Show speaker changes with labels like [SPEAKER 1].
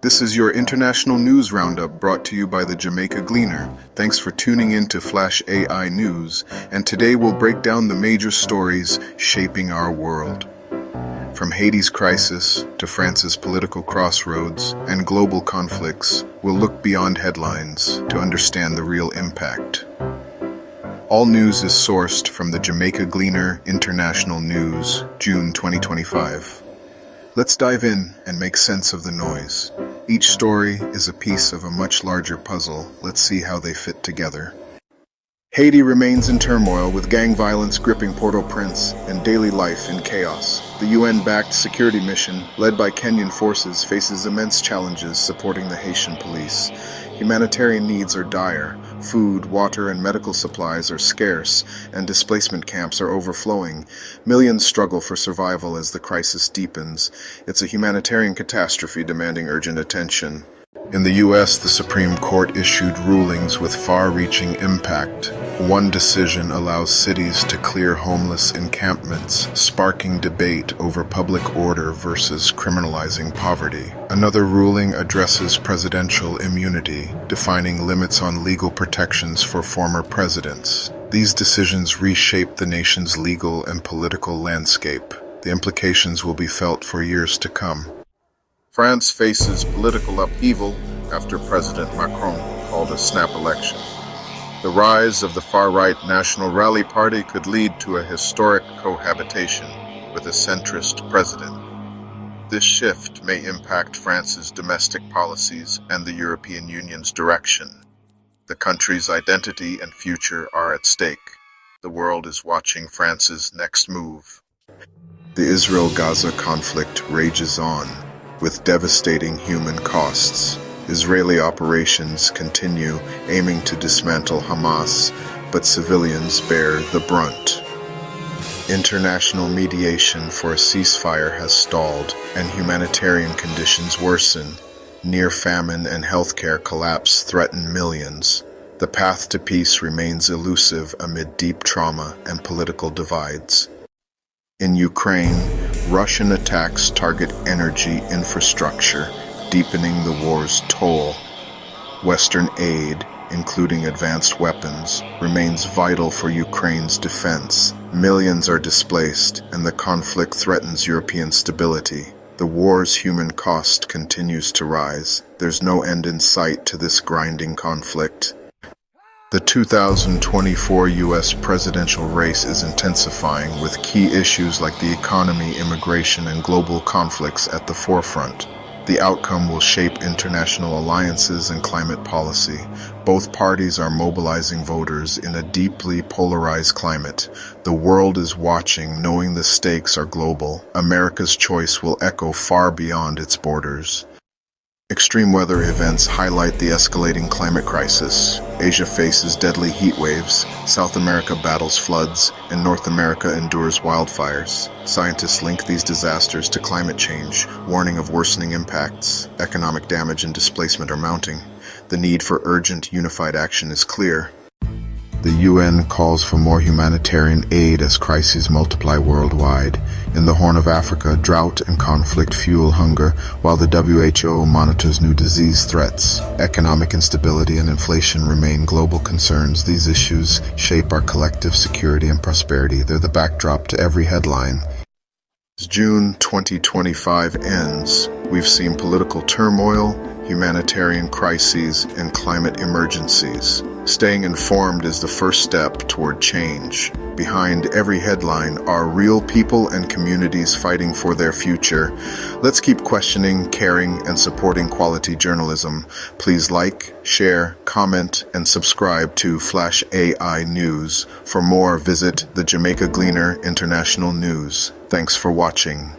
[SPEAKER 1] This is your international news roundup brought to you by the Jamaica Gleaner. Thanks for tuning in to Flash AI News, and today we'll break down the major stories shaping our world. From Haiti's crisis to France's political crossroads and global conflicts, we'll look beyond headlines to understand the real impact. All news is sourced from the Jamaica Gleaner International News, June 2025. Let's dive in and make sense of the noise. Each story is a piece of a much larger puzzle. Let's see how they fit together. Haiti remains in turmoil with gang violence gripping Port-au-Prince and daily life in chaos. The UN-backed security mission, led by Kenyan forces, faces immense challenges supporting the Haitian police. Humanitarian needs are dire. Food, water, and medical supplies are scarce, and displacement camps are overflowing. Millions struggle for survival as the crisis deepens. It's a humanitarian catastrophe demanding urgent attention. In the U.S., the Supreme Court issued rulings with far-reaching impact. One decision allows cities to clear homeless encampments, sparking debate over public order versus criminalizing poverty. Another ruling addresses presidential immunity, defining limits on legal protections for former presidents. These decisions reshape the nation's legal and political landscape. The implications will be felt for years to come. France faces political upheaval after President Macron called a snap election. The rise of the far-right National Rally Party could lead to a historic cohabitation with a centrist president. This shift may impact France's domestic policies and the European Union's direction. The country's identity and future are at stake. The world is watching France's next move. The Israel-Gaza conflict rages on, with devastating human costs. Israeli operations continue, aiming to dismantle Hamas, but civilians bear the brunt. International mediation for a ceasefire has stalled, and humanitarian conditions worsen. Near famine and healthcare collapse threaten millions. The path to peace remains elusive amid deep trauma and political divides. In Ukraine, Russian attacks target energy infrastructure, deepening the war's toll. Western aid, including advanced weapons, remains vital for Ukraine's defense. Millions are displaced, and the conflict threatens European stability. The war's human cost continues to rise. There's no end in sight to this grinding conflict. The 2024 U.S. presidential race is intensifying, with key issues like the economy, immigration, and global conflicts at the forefront. The outcome will shape international alliances and climate policy. Both parties are mobilizing voters in a deeply polarized climate. The world is watching, knowing the stakes are global. America's choice will echo far beyond its borders. Extreme weather events highlight the escalating climate crisis. Asia faces deadly heat waves, South America battles floods, and North America endures wildfires. Scientists link these disasters to climate change, warning of worsening impacts. Economic damage and displacement are mounting. The need for urgent, unified action is clear. The UN calls for more humanitarian aid as crises multiply worldwide. In the Horn of Africa, drought and conflict fuel hunger, while the WHO monitors new disease threats. Economic instability and inflation remain global concerns. These issues shape our collective security and prosperity. They're the backdrop to every headline. As June 2025 ends, we've seen political turmoil, humanitarian crises, and climate emergencies. Staying informed is the first step toward change. Behind every headline are real people and communities fighting for their future. Let's keep questioning, caring, and supporting quality journalism. Please like, share, comment, and subscribe to Flash AI News. For more, visit the Jamaica Gleaner International News. Thanks for watching.